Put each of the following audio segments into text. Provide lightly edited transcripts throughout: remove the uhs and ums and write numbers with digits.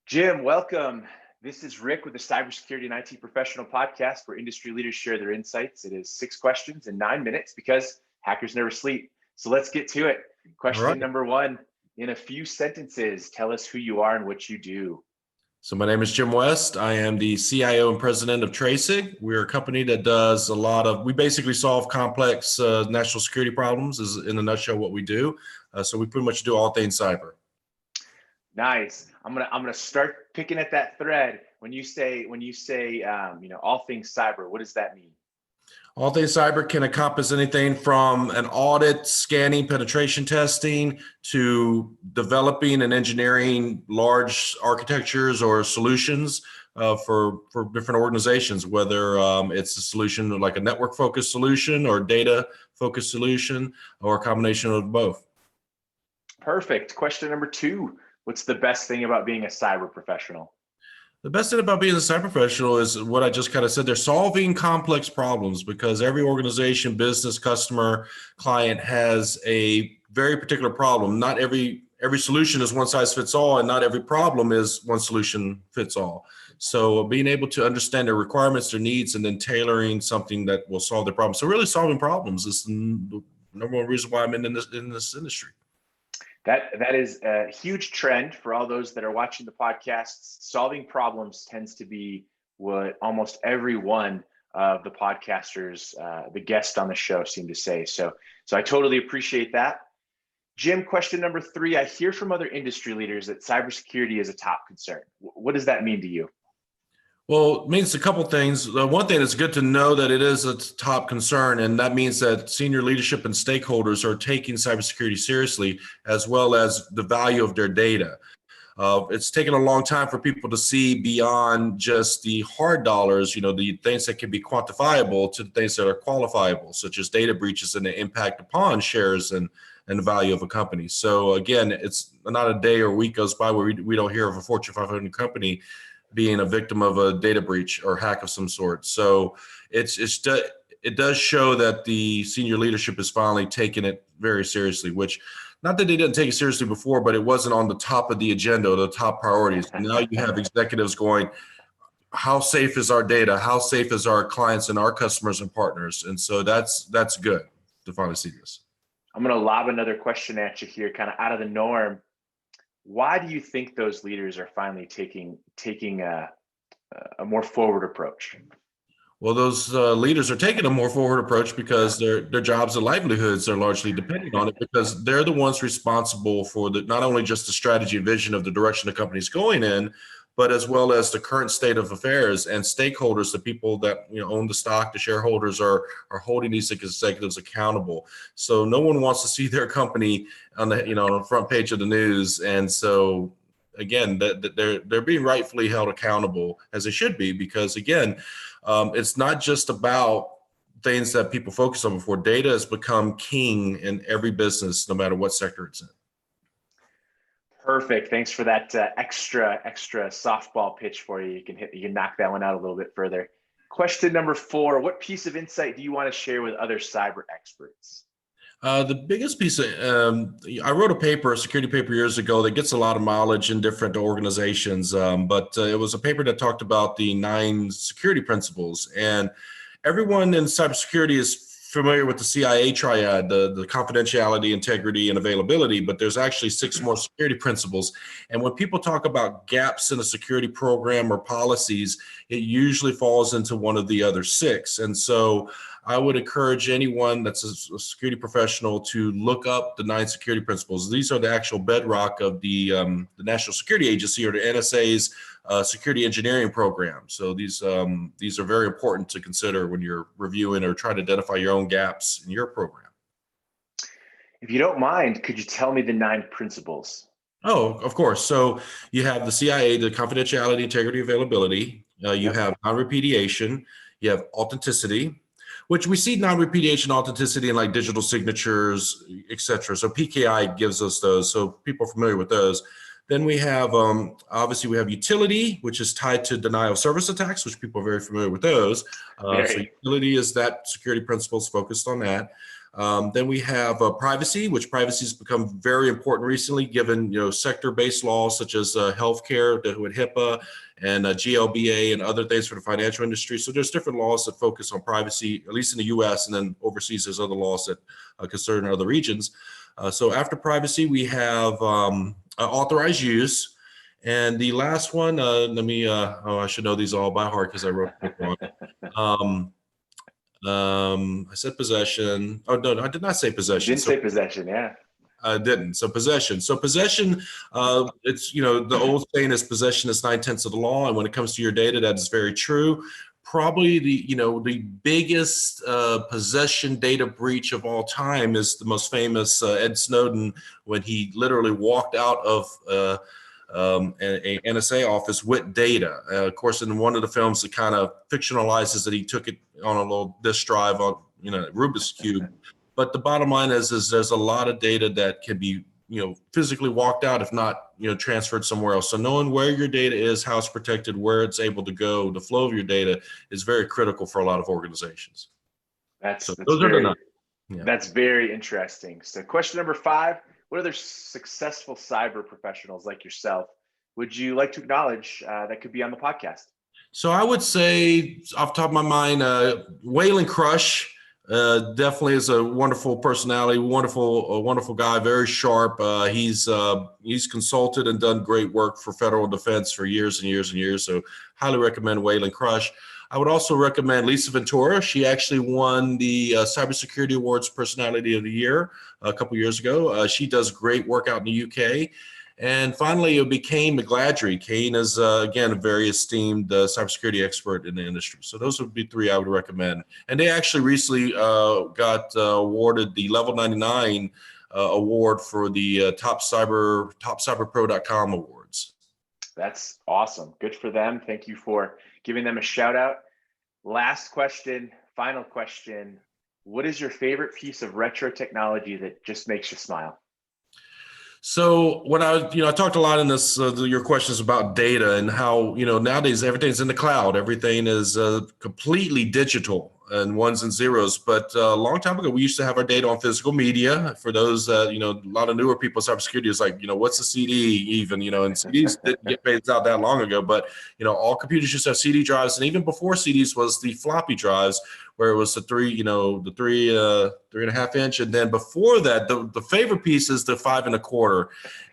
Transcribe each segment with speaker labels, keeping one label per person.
Speaker 1: Jim, welcome. This is Rick with the Cybersecurity and IT Professional Podcast, where industry leaders share their insights. It is 6 questions in 9 minutes because hackers never sleep. So let's get to it. Question number 1, in a few sentences, tell us who you are and what you do.
Speaker 2: So my name is Jim West. I am the CIO and president of Triad. We're a company that does we basically solve complex national security problems is in a nutshell what we do. So we pretty much do all things cyber.
Speaker 1: Nice. I'm gonna start picking at that thread. When you say all things cyber, what does that mean?
Speaker 2: All things cyber can encompass anything from an audit, scanning, penetration testing, to developing and engineering large architectures or solutions for different organizations, whether it's a solution like a network-focused solution or data-focused solution or a combination of both.
Speaker 1: Perfect. Question number 2. What's the best thing about being a cyber professional?
Speaker 2: The best thing about being a cyber professional is what I just kind of said. They're solving complex problems because every organization, business, customer, client has a very particular problem. Not every solution is one size fits all, and not every problem is one solution fits all. So being able to understand their requirements, their needs, and then tailoring something that will solve their problem. So really solving problems is the number one reason why I'm in this industry.
Speaker 1: That is a huge trend for all those that are watching the podcasts. Solving problems tends to be what almost every one of the podcasters, the guests on the show, seem to say. So I totally appreciate that. Jim, question number 3. I hear from other industry leaders that cybersecurity is a top concern. What does that mean to you?
Speaker 2: Well, it means a couple things. One thing, it's good to know that it is a top concern, and that means that senior leadership and stakeholders are taking cybersecurity seriously, as well as the value of their data. It's taken a long time for people to see beyond just the hard dollars, the things that can be quantifiable, to the things that are qualifiable, such as data breaches and the impact upon shares and the value of a company. So again, it's not a day or week goes by where we don't hear of a Fortune 500 company being a victim of a data breach or hack of some sort. So it does show that the senior leadership is finally taking it very seriously, which, not that they didn't take it seriously before, but it wasn't on the top of the agenda or the top priorities. Now you have executives going, how safe is our data? How safe is our clients and our customers and partners? And so that's good to finally see this.
Speaker 1: I'm going to lob another question at you here, kind of out of the norm. Why do you think those leaders are finally taking a more forward approach?
Speaker 2: Well, those leaders are taking a more forward approach because their jobs and livelihoods are largely depending on it, because they're the ones responsible for not only just the strategy and vision of the direction the company's going in, but as well as the current state of affairs, and stakeholders, the people that own the stock, the shareholders are holding these executives accountable. So no one wants to see their company on the front page of the news, and so again, they're being rightfully held accountable, as they should be, because again, it's not just about things that people focus on before. Data has become king in every business, no matter what sector it's in.
Speaker 1: Perfect. Thanks for that extra softball pitch for you. You can knock that one out a little bit further. Question number 4, what piece of insight do you want to share with other cyber experts?
Speaker 2: The biggest piece I wrote a security paper years ago that gets a lot of mileage in different organizations, but it was a paper that talked about the 9 security principles. And everyone in cybersecurity is familiar with the CIA Triad, the confidentiality, integrity, and availability, but there's actually 6 more security principles. And when people talk about gaps in a security program or policies, it usually falls into one of the other 6. And so I would encourage anyone that's a security professional to look up the 9 security principles. These are the actual bedrock of the National Security Agency, or the NSA's security engineering program. So these are very important to consider when you're reviewing or trying to identify your own gaps in your program.
Speaker 1: If you don't mind, could you tell me the 9 principles?
Speaker 2: Oh, of course. So you have the CIA, the confidentiality, integrity, availability. You have non-repudiation. You have authenticity, which we see non-repudiation, authenticity in like digital signatures, et cetera. So PKI gives us those. So people are familiar with those. Then we have, obviously we have utility, which is tied to denial of service attacks, which people are very familiar with those. So utility is that security principles focused on that. Then we have privacy, which privacy has become very important recently, given sector-based laws such as healthcare with HIPAA and GLBA and other things for the financial industry. So there's different laws that focus on privacy, at least in the U.S., and then overseas there's other laws that concern other regions. So after privacy, we have authorized use. And the last one, let me, I should know these all by heart because I wrote it wrong. I said possession. Oh, no, I did not say possession.
Speaker 1: You didn't say possession, yeah.
Speaker 2: I didn't. So possession. It's, the old saying is possession is 9/10 of the law. And when it comes to your data, that is very true. Probably the biggest possession data breach of all time is the most famous Ed Snowden, when he literally walked out of an NSA office with data. Of course, in one of the films, it kind of fictionalizes that he took it on a little disk drive on, Rubik's Cube. But the bottom line is there's a lot of data that can be, physically walked out, if not, transferred somewhere else. So knowing where your data is, how it's protected, where it's able to go, the flow of your data is very critical for a lot of organizations.
Speaker 1: That's very interesting. So question number 5, what other successful cyber professionals like yourself would you like to acknowledge that could be on the podcast?
Speaker 2: So I would say, off the top of my mind, Waylon Crush definitely is a wonderful personality, wonderful guy, very sharp. He's consulted and done great work for federal defense for years and years and years. So highly recommend Waylon Crush. I would also recommend Lisa Ventura. She actually won the Cybersecurity Awards Personality of the Year a couple years ago. She does great work out in the UK. And finally, it would be Kane McGladrey. Kane is, again, a very esteemed cybersecurity expert in the industry. So those would be 3 I would recommend. And they actually recently got awarded the Level 99 award for the topcyberpro.com awards.
Speaker 1: That's awesome. Good for them. Thank you for giving them a shout out. Last question, final question. What is your favorite piece of retro technology that just makes you smile?
Speaker 2: So when I talked a lot in this, your questions about data and how, nowadays everything's in the cloud. Everything is completely digital and ones and zeros. But a long time ago, we used to have our data on physical media. For those, a lot of newer people, cybersecurity is like, what's a CD even, and CDs didn't get phased out that long ago. But, all computers used to have CD drives. And even before CDs was the floppy drives, where it was the 3.5 inch. And then before that, the favorite piece is the 5 1/4.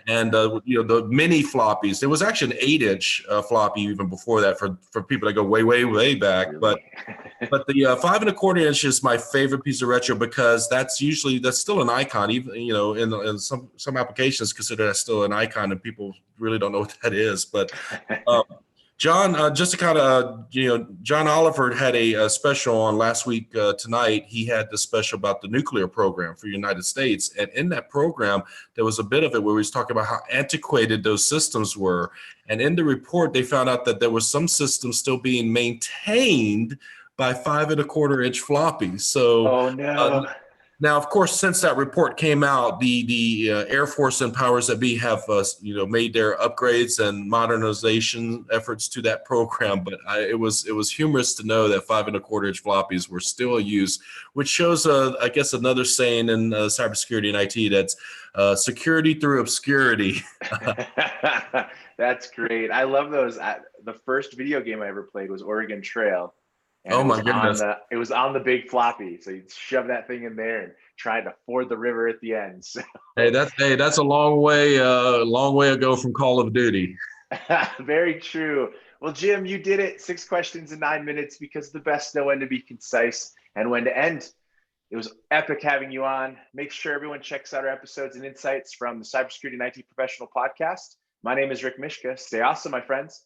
Speaker 2: And, the mini floppies. There was actually an 8-inch floppy even before that for people that go way, way, way back.
Speaker 1: Really?
Speaker 2: But the 5 1/4 inch is my favorite piece of retro because that's still an icon. Even, in some applications consider that still an icon and people really don't know what that is. But John, just to kind of, John Oliver had a special on last week tonight. He had the special about the nuclear program for the United States. And in that program, there was a bit of it where he was talking about how antiquated those systems were. And in the report, they found out that there were some systems still being maintained by 5 1/4 inch floppies. So,
Speaker 1: oh no.
Speaker 2: Now, of course, since that report came out, the Air Force and powers that be have made their upgrades and modernization efforts to that program. But it was humorous to know that 5 1/4 inch floppies were still used, which shows, I guess, another saying in cybersecurity and IT, that's security through obscurity.
Speaker 1: That's great. I love those. The first video game I ever played was Oregon Trail. And
Speaker 2: oh my goodness!
Speaker 1: It was on the big floppy, so you'd shove that thing in there and try to ford the river at the end. So.
Speaker 2: Hey, that's a long way ago from Call of Duty.
Speaker 1: Very true. Well, Jim, you did it. 6 questions in 9 minutes, because the best know when to be concise and when to end. It was epic having you on. Make sure everyone checks out our episodes and insights from the Cybersecurity and IT Professional podcast. My name is Rick Mishka. Stay awesome, my friends.